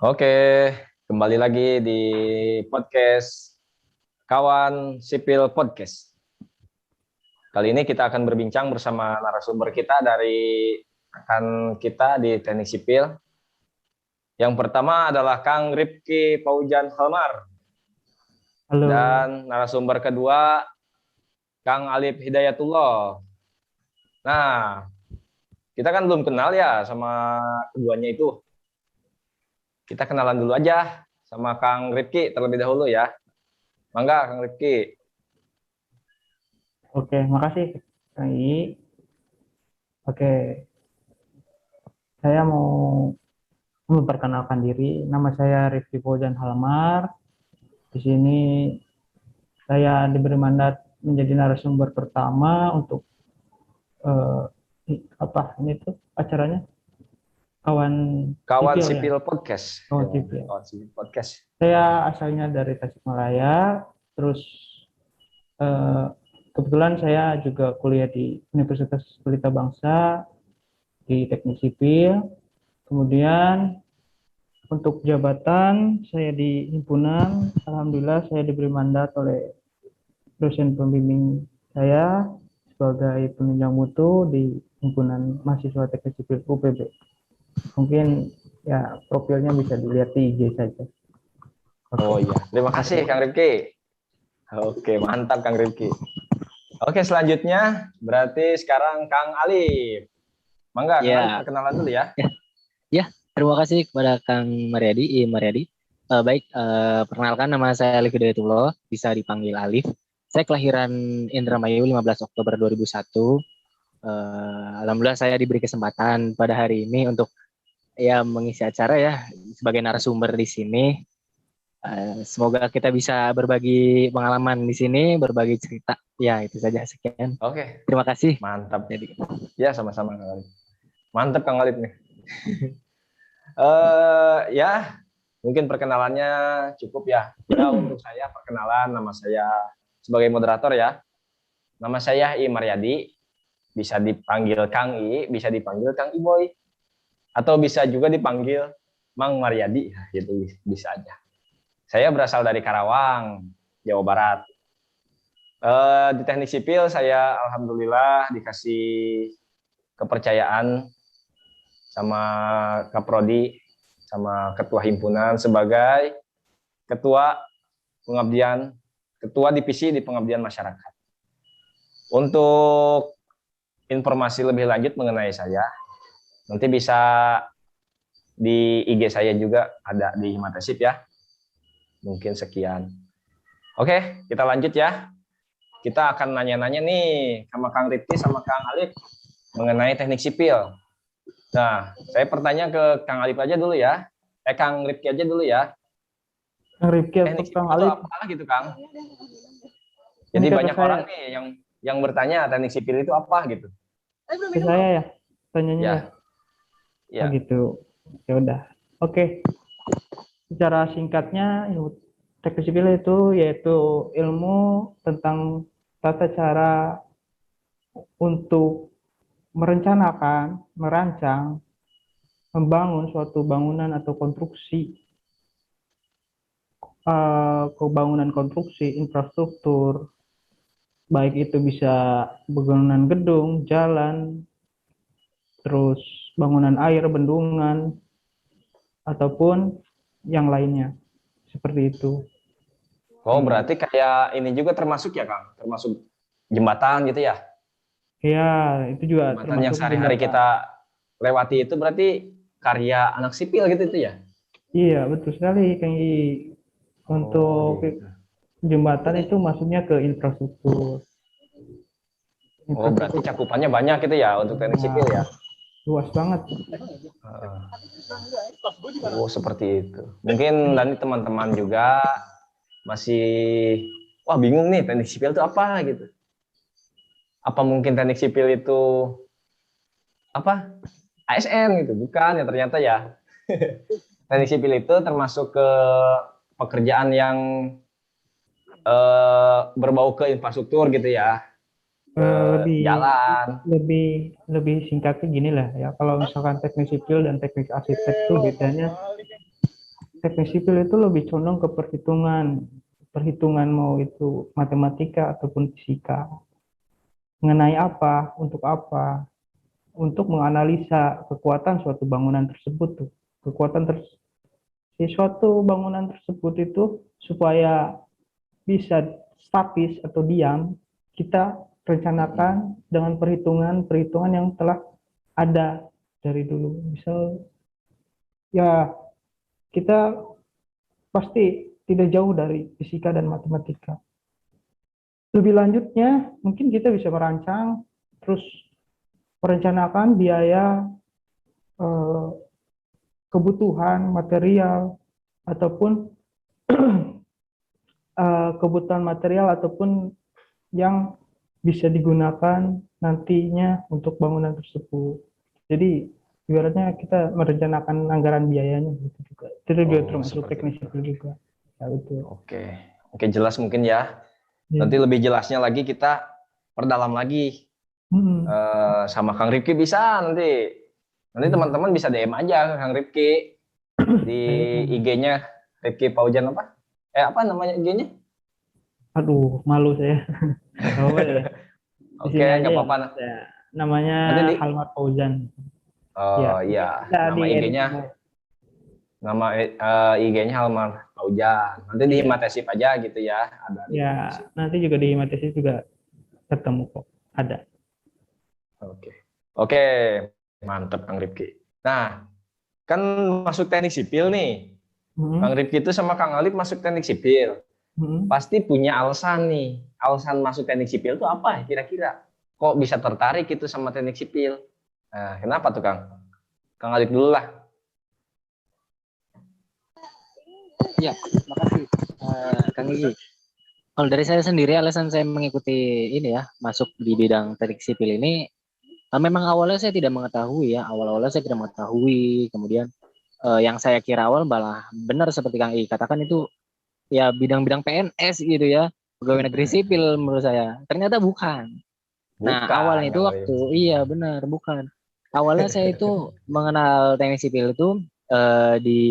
Oke, kembali lagi di podcast Kawan Sipil Podcast. Kali ini kita akan berbincang bersama narasumber kita dari rekan kita di Teknik Sipil. Yang pertama adalah Kang Rifki Paujan Halmar. Halo. Dan narasumber kedua Kang Alif Hidayatullah. Nah, kita kan belum kenal ya sama keduanya itu. Kita kenalan dulu aja sama Kang Rifki terlebih dahulu ya. Mangga Kang Rifki. Oke, makasih Kang I. Oke, saya mau memperkenalkan diri. Nama saya Rifki Paujan Halmar. Di sini saya diberi mandat menjadi narasumber pertama untuk ini tuh acaranya Kawan Sipil Sipil ya. Podcast. Kawan Sipil. Kawan Sipil Podcast. Saya asalnya dari Tasikmalaya, terus kebetulan saya juga kuliah di Universitas Pelita Bangsa di Teknik Sipil. Kemudian untuk jabatan saya di himpunan, alhamdulillah saya diberi mandat oleh dosen pembimbing saya sebagai penunjang mutu di himpunan mahasiswa Teknik Sipil UPB. Mungkin ya profilnya bisa dilihat di IG saja. Oh iya, terima kasih Kang Rifki. Oke, mantap Kang Rifki. Oke, selanjutnya berarti sekarang Kang Alif. Mangga, Kang Alif perkenalan dulu ya. Ya, terima kasih kepada Kang Mariadi. Perkenalkan nama saya Alif Hidayatullah, bisa dipanggil Alif. Saya kelahiran Indramayu 15 Oktober 2001. Alhamdulillah saya diberi kesempatan pada hari ini untuk mengisi acara ya sebagai narasumber di sini. Semoga kita bisa berbagi pengalaman di sini, berbagi cerita. Ya, itu saja, sekian. Oke. Terima kasih. Mantap. Ya, sama-sama Kang Alif. Mantap Kang Alif nih. Ya, mungkin perkenalannya cukup ya. Ya, untuk saya perkenalan, nama saya sebagai moderator ya. Nama saya I Maryadi. Bisa dipanggil Kang I, bisa dipanggil Kang Iboy. Atau bisa juga dipanggil Mang Maryadi, gitu bisa aja. Saya berasal dari Karawang, Jawa Barat. Di Teknik Sipil saya alhamdulillah dikasih kepercayaan sama Kaprodi, sama Ketua Himpunan sebagai Ketua Divisi di Pengabdian Masyarakat. Untuk informasi lebih lanjut mengenai saya, nanti bisa di IG saya juga ada di Himatasip ya. Mungkin sekian. Oke, kita lanjut ya. Kita akan nanya-nanya nih sama Kang Rifki sama Kang Alif mengenai teknik sipil. Nah, saya bertanya ke Kang Alif aja dulu ya. Kang Rifki aja dulu ya. Kang Rifki teknik atau Kang sipil Alif? itu apa gitu, Kang? Jadi banyak orang nih yang bertanya teknik sipil itu apa gitu. Ke saya ya, tanyanya ya. Ya. Oh gitu. Ya udah. Oke. Secara singkatnya, teknik sipil itu yaitu ilmu tentang tata cara untuk merencanakan, merancang, membangun suatu bangunan atau konstruksi, infrastruktur, baik itu bisa bangunan gedung, jalan, terus bangunan air, bendungan, ataupun yang lainnya. Seperti itu. Oh, berarti kayak ini juga termasuk ya, Kang? Termasuk jembatan gitu ya? Iya, itu juga jembatan termasuk yang sehari-hari kita lewati itu berarti karya anak sipil gitu itu ya? Iya, betul sekali, Kang I. Untuk gitu. Jembatan itu masuknya ke infrastruktur. Oh, berarti cakupannya banyak gitu ya untuk teknik sipil ya? Luas banget. Oh, seperti itu. Mungkin nanti teman-teman juga masih bingung nih teknik sipil itu apa gitu. Apa mungkin teknik sipil itu apa? ASN gitu, bukan ya ternyata ya. Teknik sipil itu termasuk ke pekerjaan yang berbau ke infrastruktur gitu ya. lebih jalan. lebih singkatnya gini lah ya. Kalau misalkan teknik sipil dan teknik arsitek itu bedanya, teknik sipil itu lebih condong ke perhitungan, perhitungan mau itu matematika ataupun fisika, mengenai apa, untuk menganalisa kekuatan suatu bangunan tersebut tuh. Kekuatan si suatu bangunan tersebut itu supaya bisa statis atau diam, kita rencanakan dengan perhitungan-perhitungan yang telah ada dari dulu. Misal ya, kita pasti tidak jauh dari fisika dan matematika. Lebih lanjutnya, mungkin kita bisa merancang, terus merencanakan biaya, eh, kebutuhan material, ataupun kebutuhan material ataupun yang bisa digunakan nantinya untuk bangunan tersebut. Jadi ibaratnya kita merencanakan anggaran biayanya gitu juga. Itu juga termasuk teknik sipil juga. Ya, itu. Oke, jelas mungkin ya. Nanti lebih jelasnya lagi kita perdalam lagi sama Kang Rifki bisa nanti. Nanti teman-teman bisa DM aja ke Kang Rifki di IG-nya Rifki Paujan apa? Apa namanya IG-nya? Aduh, malu saya. Oke, nggak apa-apa. Ya. Namanya Halmar Fauzan. Oh iya, nama IG-nya Halmar Fauzan. Nanti di Himatesip aja gitu ya. Ada ya, nanti juga di Himatesip juga ketemu kok. Ada. Oke, mantap Kang Rifki. Nah, kan masuk teknik sipil nih. Kang Rifki itu sama Kang Alif masuk teknik sipil. Pasti punya alasan nih. Alasan masuk teknik sipil itu apa kira-kira? Kok bisa tertarik gitu sama teknik sipil? Nah, kenapa tuh Kang? Kang Alif dulu lah. Ya, makasih Kang Gigi. Kalau dari saya sendiri, alasan saya mengikuti ini ya, masuk di bidang teknik sipil ini, memang awalnya saya tidak mengetahui ya, awal-awalnya saya tidak mengetahui, kemudian yang saya kira awal malah benar seperti Kang Gigi katakan itu ya bidang-bidang PNS gitu ya, pegawai negeri sipil menurut saya. Ternyata bukan. Nah, awalnya itu iya benar, bukan. Awalnya saya itu mengenal teknik sipil itu di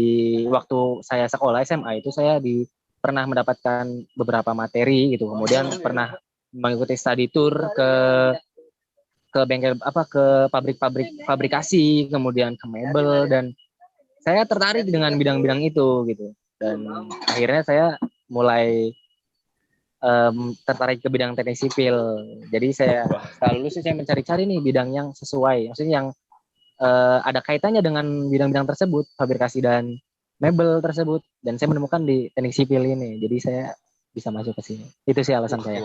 waktu saya sekolah SMA itu saya pernah mendapatkan beberapa materi gitu. Kemudian pernah mengikuti study tour ke bengkel ke pabrik-pabrik fabrikasi, kemudian ke mebel, dan saya tertarik dengan bidang-bidang itu gitu. Dan akhirnya saya mulai tertarik ke bidang teknik sipil. Jadi saya setelah lulus saya mencari-cari nih bidang yang sesuai, maksudnya yang ada kaitannya dengan bidang-bidang tersebut, fabrikasi dan mebel tersebut, dan saya menemukan di teknik sipil ini. Jadi saya bisa masuk ke sini. Itu sih alasan saya.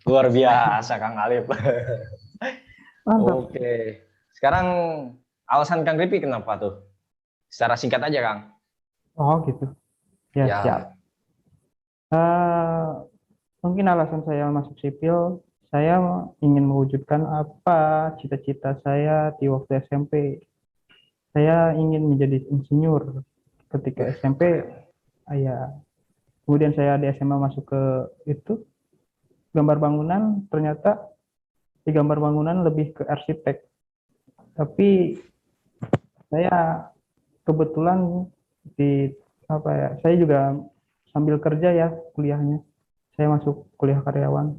Luar biasa Kang Alif. Oke. Sekarang alasan Kang Rifki kenapa tuh? Secara singkat aja Kang. Oh gitu. Ya. Siap. Mungkin alasan saya masuk sipil, saya ingin mewujudkan apa cita-cita saya di waktu SMP. Saya ingin menjadi insinyur ketika SMP. Ya. Kemudian saya di SMA masuk ke itu gambar bangunan, ternyata di gambar bangunan lebih ke arsitek. Tapi saya kebetulan saya juga sambil kerja ya kuliahnya. Saya masuk kuliah karyawan.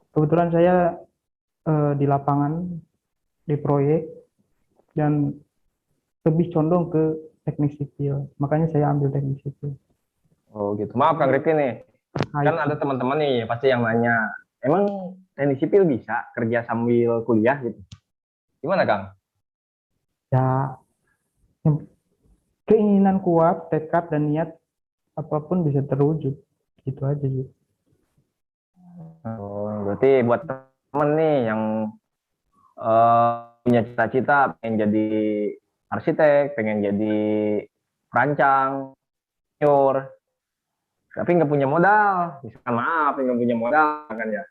Kebetulan saya di lapangan, di proyek, dan lebih condong ke teknik sipil. Makanya saya ambil teknik sipil. Oh gitu. Maaf Kang Rifki nih. Kan ada teman-teman nih pasti yang nanya, emang teknik sipil bisa kerja sambil kuliah gitu? Gimana Kang? Ya, keinginan kuat, tekad dan niat apapun bisa terwujud. Gitu aja gitu. Oh, berarti buat temen nih yang punya cita-cita pengen jadi arsitek, pengen jadi perancang, insinyur, tapi nggak punya modal, misalkan nggak punya modal kan ya,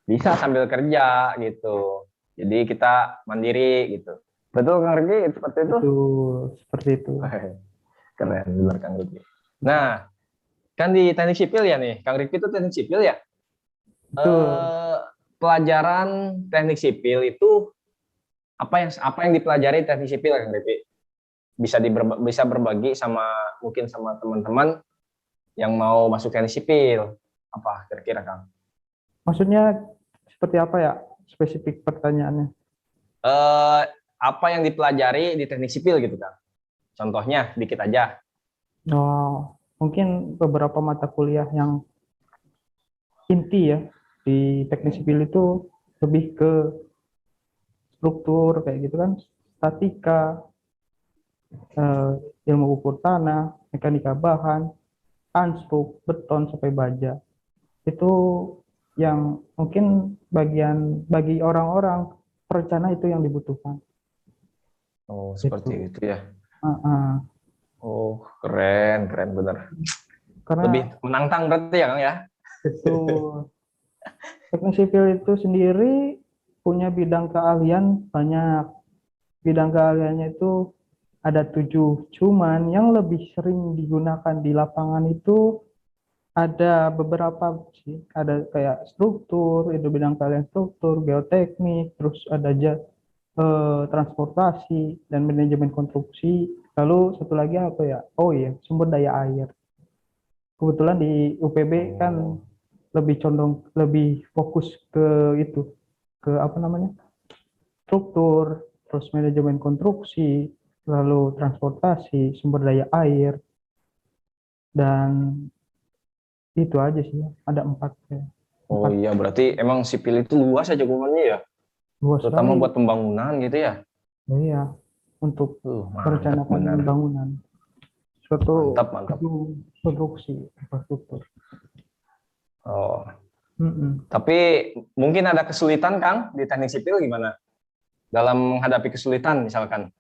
bisa sambil kerja gitu. Jadi kita mandiri gitu. Betul Kang Rifki seperti itu? Betul, seperti itu. Keren benar Kang Rifki. Nah, kan di teknik sipil ya nih, Kang Rifki itu teknik sipil ya? Betul. pelajaran teknik sipil itu apa yang dipelajari teknik sipil, Kang Ripi? Bisa berbagi sama mungkin sama teman-teman yang mau masuk teknik sipil. Apa kira-kira, Kang? Maksudnya seperti apa ya spesifik pertanyaannya? Apa yang dipelajari di teknik sipil gitu, Kang? Contohnya dikit aja. Oh, mungkin beberapa mata kuliah yang inti ya di teknik sipil itu lebih ke struktur kayak gitu kan, statika, eh, ilmu ukur tanah, mekanika bahan, anstruk, beton sampai baja. Itu yang mungkin bagi orang-orang perencana itu yang dibutuhkan. Oh, Gitu. seperti itu ya. Uh-uh. Oh, keren, keren bener. Karena Lebih menantang berarti ya, Kang ya? itu teknik sipil itu sendiri punya bidang keahlian banyak. Bidang keahliannya itu ada 7, cuman yang lebih sering digunakan di lapangan itu ada beberapa sih, ada kayak struktur, itu bidang keahlian struktur, geoteknik, terus ada transportasi dan manajemen konstruksi. Lalu satu lagi apa ya? Oh iya, sumber daya air. Kebetulan di UPB kan Oh, lebih condong, lebih fokus ke itu, ke apa namanya? Struktur, terus manajemen konstruksi, lalu transportasi, sumber daya air, dan itu aja sih, ada 4 ya. oh 4 iya, berarti emang sipil itu luas aja cakupannya ya, luas terutama sekali. buat pembangunan gitu ya. Oh iya, untuk Mantap merencanakan bener. pembangunan suatu Mantap, mantap. gedung konstruksi infrastruktur. Oh, Mm-mm. tapi mungkin ada kesulitan, Kang, di teknik sipil gimana? Dalam menghadapi kesulitan misalkan.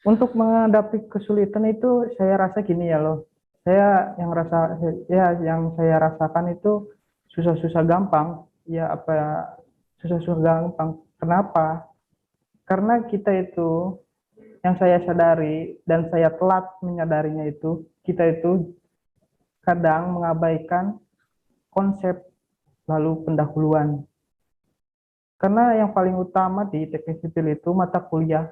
Untuk menghadapi kesulitan itu saya rasa gini ya loh. Yang saya rasakan itu susah-susah gampang. Ya apa ya, susah-susah gampang. Kenapa? Karena kita itu yang saya sadari dan saya telat menyadarinya itu kita itu kadang mengabaikan konsep lalu pendahuluan. Karena yang paling utama di teknik sipil itu mata kuliah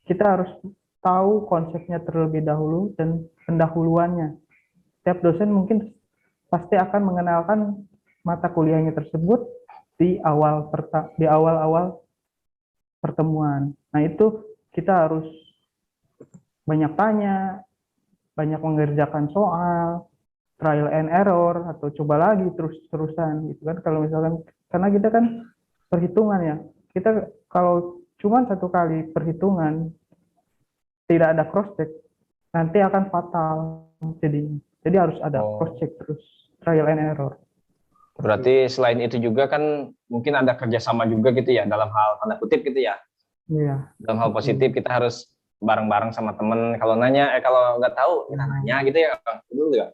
kita harus tahu konsepnya terlebih dahulu dan pendahuluannya. Setiap dosen mungkin pasti akan mengenalkan mata kuliahnya tersebut di awal-awal pertemuan. Nah, itu kita harus banyak tanya, banyak mengerjakan soal, trial and error atau coba lagi terus-terusan gitu kan. Kalau misalkan karena kita kan perhitungan ya. Kita kalau cuma satu kali perhitungan tidak ada cross check nanti akan fatal jadinya. Jadi harus ada cross Oh, check terus, trial and error. berarti selain itu juga kan mungkin ada kerjasama juga gitu ya, dalam hal tanda kutip gitu ya. Iya, Dalam hal betul. positif kita harus bareng-bareng sama temen. Kalau nanya, kalau nggak tahu kita nanya gitu ya, Kang. Betul nggak?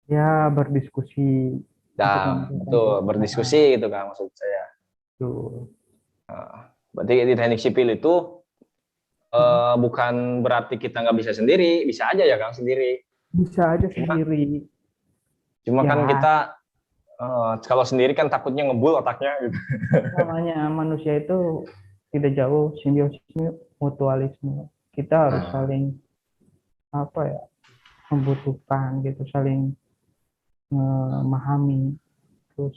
Ya, berdiskusi untuk Nah, menentukan betul, permasalahan. berdiskusi gitu kan maksud saya. Betul. Berarti di teknik sipil itu Mm. bukan berarti kita nggak bisa sendiri, bisa aja ya Kang sendiri. Bisa aja Cuma, sendiri. cuma kan Ya, kita kalau sendiri kan takutnya ngebul otaknya gitu. namanya manusia itu tidak jauh simbiosis mutualisme. Kita harus Nah, saling apa ya, membutuhkan gitu, saling memahami, terus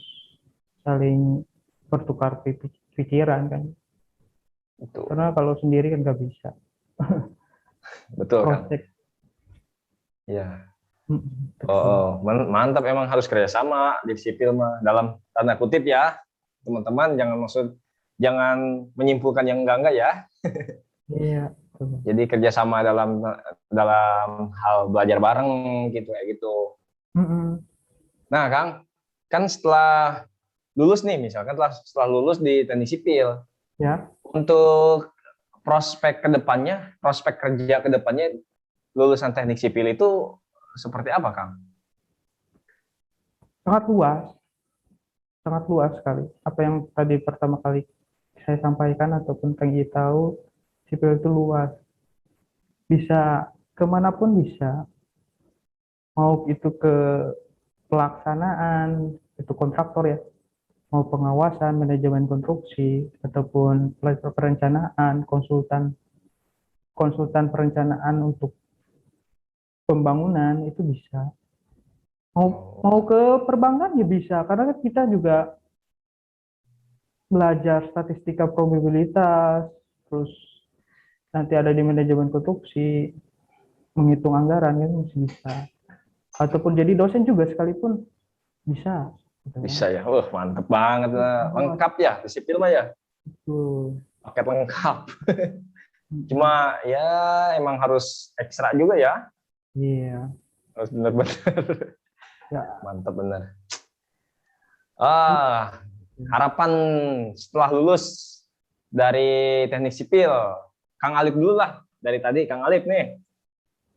saling bertukar pikiran kan. itu Karena kalau sendiri kan nggak bisa. betul Cross Kang. check. Ya. Betul. Mantap emang harus kerjasama di sipil mah dalam tanda kutip ya teman-teman, jangan menyimpulkan yang enggak ya. Iya, betul. Jadi kerjasama dalam dalam hal belajar bareng gitu kayak gitu. Mm-mm. Nah Kang, kan setelah lulus nih misalkan setelah lulus di teknik sipil, Ya, untuk prospek kerja kedepannya lulusan teknik sipil itu seperti apa Kang? sangat luas, sangat luas sekali. Apa yang tadi pertama kali saya sampaikan ataupun Kang Yi tahu, sipil itu luas. Bisa kemanapun bisa. Mau itu ke pelaksanaan, itu kontraktor ya. mau pengawasan, manajemen konstruksi, ataupun perencanaan, konsultan perencanaan untuk pembangunan itu bisa. Mau ke perbankan ya bisa, karena kan kita juga belajar statistika probabilitas, terus nanti ada di manajemen konstruksi, menghitung anggaran kan masih bisa. Ataupun jadi dosen juga sekalipun bisa. Gitu kan. Bisa ya. Wah, mantep banget. Lengkap ya, di sipil mah ya. Betul. Paket lengkap. Cuma ya emang harus ekstra juga ya. Iya. Harus bener-bener. Ya. Mantap bener. Harapan setelah lulus dari teknik sipil, Kang Alip dulu lah. Dari tadi Kang Alip nih.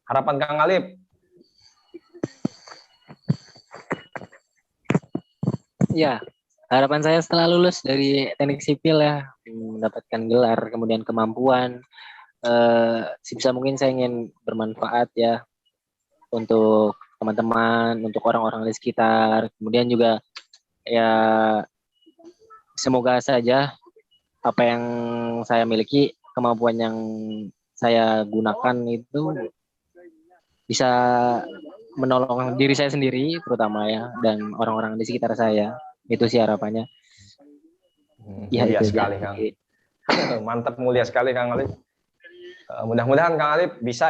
Harapan Kang Alip. Ya, harapan saya setelah lulus dari teknik sipil ya, mendapatkan gelar, kemudian kemampuan, sebisa mungkin saya ingin bermanfaat ya untuk teman-teman, untuk orang-orang di sekitar, kemudian juga ya semoga saja apa yang saya miliki, kemampuan yang saya gunakan itu bisa menolong diri saya sendiri terutama ya, dan orang-orang di sekitar saya. Itu sih harapannya. Ya, Mulia itu sekali aja. Kang. Mantap, mulia sekali Kang Alip. Mudah-mudahan Kang Alip bisa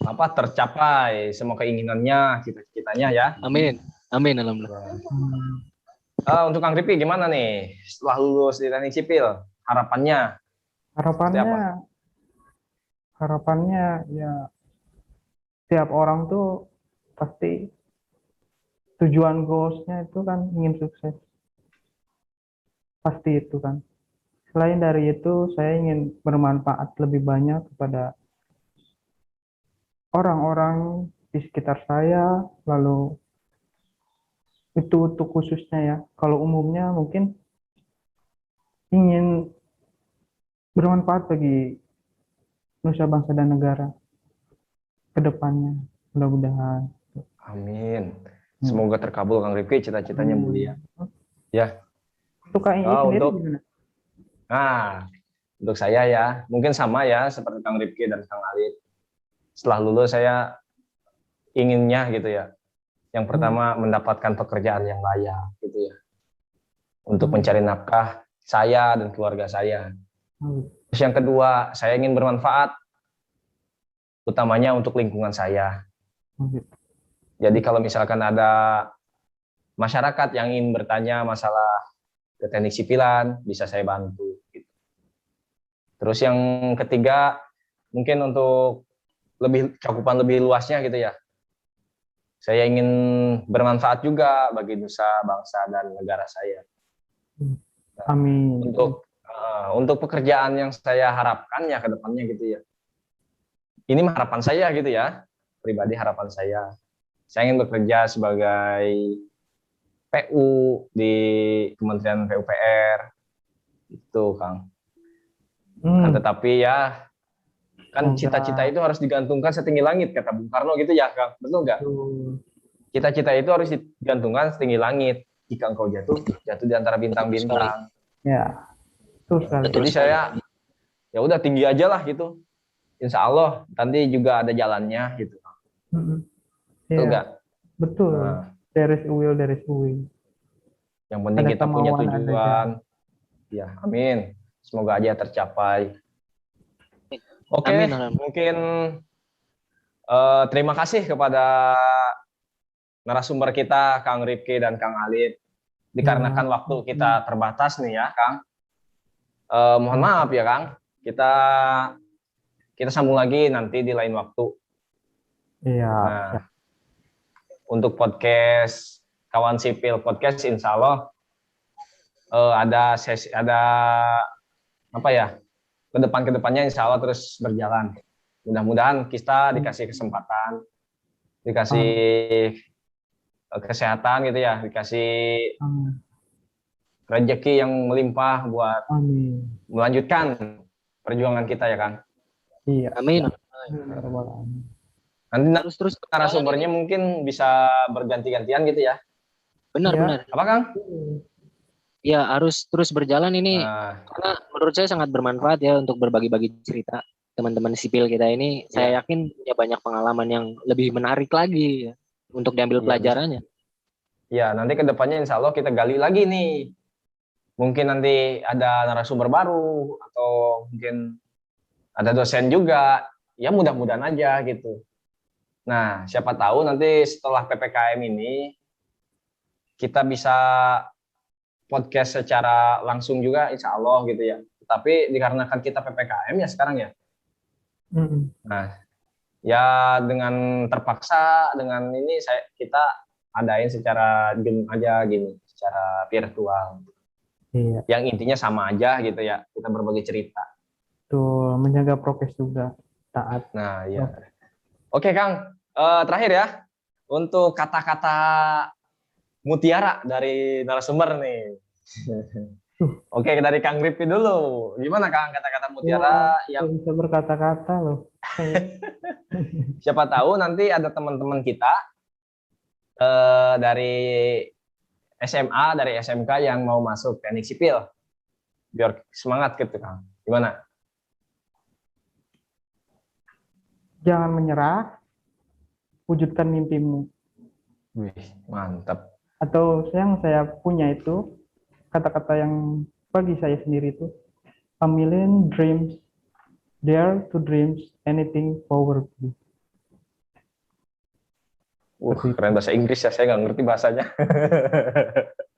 tercapai semua keinginannya, cita-citanya ya. Amin. Amin, alhamdulillah. Untuk Kang Ripi gimana nih setelah lulus di teknik sipil? Harapannya? Harapannya ya tiap orang tuh pasti tujuan goalsnya itu kan ingin sukses. Pasti itu kan. Selain dari itu, saya ingin bermanfaat lebih banyak kepada orang-orang di sekitar saya, lalu itu untuk khususnya ya. Kalau umumnya mungkin ingin bermanfaat bagi nusa bangsa dan negara ke depannya, mudah-mudahan. Amin. Semoga terkabul Kang Rifki, cita-citanya mulia. Ya. Untuk KII sendiri gimana? Nah, untuk saya ya, mungkin sama ya seperti Kang Rifki dan Kang Alip. Setelah lulus saya inginnya gitu ya. Yang pertama mendapatkan pekerjaan yang layak gitu ya. Untuk mencari nafkah saya dan keluarga saya. Terus yang kedua, saya ingin bermanfaat utamanya untuk lingkungan saya. Jadi kalau misalkan ada masyarakat yang ingin bertanya masalah ke teknik sipilan, bisa saya bantu. Gitu. Terus yang ketiga, mungkin untuk cakupan lebih luasnya gitu ya. Saya ingin bermanfaat juga bagi nusa, bangsa, dan negara saya. Amin. Untuk pekerjaan yang saya harapkan ya ke depannya gitu ya. Ini harapan saya gitu ya, pribadi harapan saya. Saya ingin bekerja sebagai PU di Kementerian PUPR, itu Kang. Kan tetapi ya, kan cita-cita itu harus digantungkan setinggi langit, kata Bung Karno gitu ya Kang, betul nggak? Cita-cita itu harus digantungkan setinggi langit. Jika engkau jatuh di antara bintang-bintang. Ya, betul sekali. Jadi saya ya udah tinggi aja lah gitu. Insya Allah nanti juga ada jalannya gitu. Betul nggak? Betul. There is a will, there is a way. Yang penting kita punya tujuan. Ya, amin. Semoga aja tercapai. Oke, mungkin terima kasih kepada narasumber kita, Kang Rifki dan Kang Alip. Dikarenakan waktu kita terbatas nih ya, Kang. Mohon maaf ya, Kang. Kita sambung lagi nanti di lain waktu. Iya. Nah, untuk podcast Kawan Sipil Podcast, insya Allah ada apa ya? Kedepannya insya Allah terus berjalan. Mudah-mudahan kita dikasih kesempatan, dikasih kesehatan gitu ya, dikasih rezeki yang melimpah buat melanjutkan perjuangan kita ya Kang. Iya. Amin. Nanti terus narasumbernya mungkin bisa berganti-gantian gitu ya. Ya. Benar. Apa Kang? Ya, harus terus berjalan ini Nah, karena menurut saya sangat bermanfaat ya untuk berbagi-bagi cerita teman-teman sipil kita ini. Saya Iya. yakin punya banyak pengalaman yang lebih menarik lagi ya, untuk diambil Iya, pelajarannya. ya nanti ke depannya insya Allah kita gali lagi nih. Mungkin nanti ada narasumber baru atau mungkin ada dosen juga. Ya mudah-mudahan aja gitu. Nah, siapa tahu nanti setelah PPKM ini kita bisa podcast secara langsung juga insya Allah gitu ya. Tapi dikarenakan kita PPKM ya sekarang ya. Mm-mm. Nah, ya dengan terpaksa dengan ini kita adain secara Zoom aja gini, secara virtual. Iya, Yang intinya sama aja gitu ya, kita berbagi cerita. tuh menjaga prokes juga, taat. Nah, ya. Oke, Kang. Terakhir ya, untuk kata-kata mutiara dari narasumber nih. Oke, dari Kang Ripki dulu. Gimana Kang kata-kata mutiara Ya, yang bisa berkata-kata loh. siapa tahu nanti ada teman-teman kita dari SMA, dari SMK yang mau masuk teknik sipil. Biar semangat gitu Kang. Gimana? Jangan menyerah, wujudkan mimpimu. Wih, mantap. Atau yang saya punya itu, kata-kata yang bagi saya sendiri itu, a million dreams, dare to dreams, anything powerful. Keren bahasa Inggris ya, saya nggak ngerti bahasanya.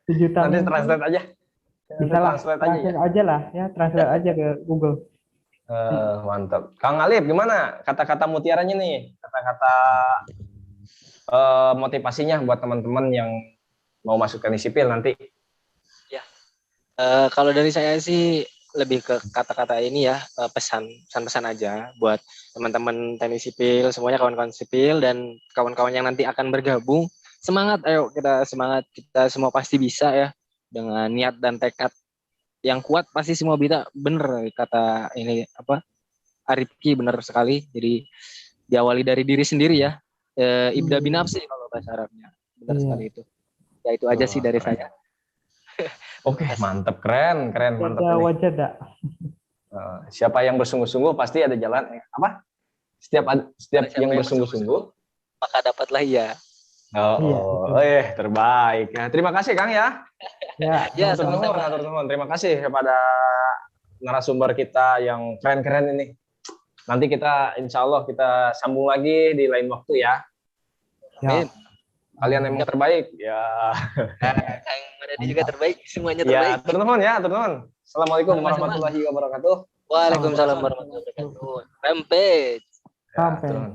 7 Nanti tahun translate aja. bisa lah, Translate aja ya. translate aja lah, ya translate aja ke Google. Mantap. Kang Alif, gimana kata-kata mutiaranya nih? Kata-kata motivasinya buat teman-teman yang mau masuk teknik sipil nanti. Kalau dari saya sih lebih ke kata-kata ini ya, pesan-pesan aja buat teman-teman teknik sipil, semuanya kawan-kawan sipil dan kawan-kawan yang nanti akan bergabung. Semangat, ayo kita semangat, kita semua pasti bisa ya, dengan niat dan tekad yang kuat pasti semua bisa. Bener kata ini apa Arifki, bener sekali. Jadi diawali dari diri sendiri ya, ibda binafsi kalau bahasa Arabnya, bener Iya. sekali itu. Ya itu aja sih dari saya. Oke, mantap, keren, mantap Ada ini. wajada. Siapa yang bersungguh-sungguh pasti ada jalan. Apa? Setiap Siapa yang yang bersungguh-sungguh. maka dapatlah ya. Iya, betul. Terbaik. Ya, terima kasih Kang ya. Ya, Ya, Hatur nuhun, sama-sama. hatur nuhun. Terima kasih kepada narasumber kita yang keren-keren ini. Nanti kita insya Allah kita sambung lagi di lain waktu ya. ya. Kalian emang terbaik ya. Kang Maradi juga terbaik, semuanya Ya, terbaik. hatur nuhun ya, hatur nuhun. Assalamualaikum Sama-sama. warahmatullahi wabarakatuh. Waalaikumsalam warahmatullahi wabarakatuh. Rampage. Ya, Sampai. hatur nuhun.